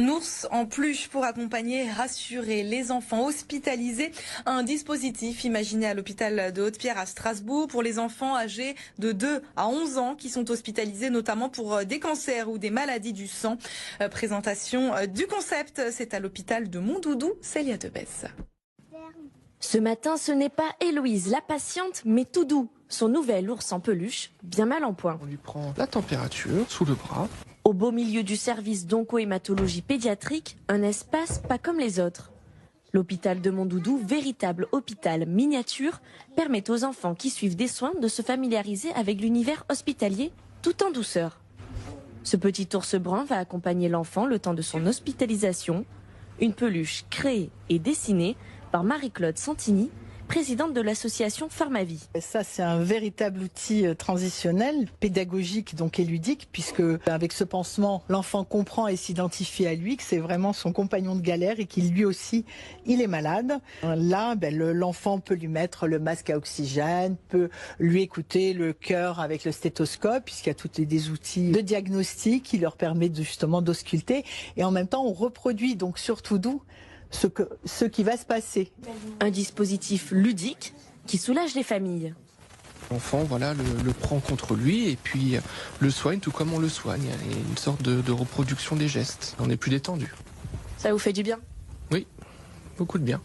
Un ours en peluche pour accompagner et rassurer les enfants hospitalisés. Un dispositif imaginé à l'hôpital de Haute-Pierre à Strasbourg pour les enfants âgés de 2 à 11 ans qui sont hospitalisés notamment pour des cancers ou des maladies du sang. Présentation du concept, c'est à l'hôpital de Mondoudou, Célia Tebès. Ce matin, ce n'est pas Héloïse, la patiente, mais Toudou, son nouvel ours en peluche, bien mal en point. On lui prend la température sous le bras. Au beau milieu du service d'onco-hématologie pédiatrique, un espace pas comme les autres. L'hôpital de Mondoudou, véritable hôpital miniature, permet aux enfants qui suivent des soins de se familiariser avec l'univers hospitalier tout en douceur. Ce petit ours brun va accompagner l'enfant le temps de son hospitalisation. Une peluche créée et dessinée par Marie-Claude Santini, présidente de l'association Pharmavie. Ça, c'est un véritable outil transitionnel, pédagogique donc et ludique, puisque avec ce pansement, l'enfant comprend et s'identifie à lui, que c'est vraiment son compagnon de galère et qu'il lui aussi, il est malade. Là, l'enfant peut lui mettre le masque à oxygène, peut lui écouter le cœur avec le stéthoscope, puisqu'il y a tous des outils de diagnostic qui leur permettent justement d'ausculter. Et en même temps, on reproduit donc sur Toudou ce qui va se passer. Un dispositif ludique qui soulage les familles. L'enfant le prend contre lui et puis le soigne tout comme on le soigne. Il y a une sorte de reproduction des gestes. On est plus détendu. Ça vous fait du bien? Oui, beaucoup de bien.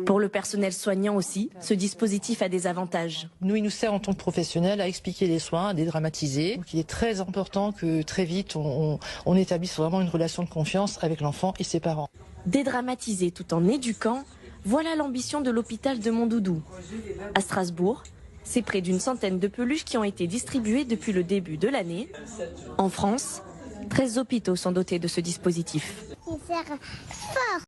Pour le personnel soignant aussi, ce dispositif a des avantages. Nous, il nous sert en tant que professionnels à expliquer les soins, à dédramatiser. Donc, il est très important que très vite, on établisse vraiment une relation de confiance avec l'enfant et ses parents. Dédramatiser tout en éduquant, voilà l'ambition de l'hôpital de Mondoudou. À Strasbourg, c'est près d'une centaine de peluches qui ont été distribuées depuis le début de l'année. En France, 13 hôpitaux sont dotés de ce dispositif. Il sert fort.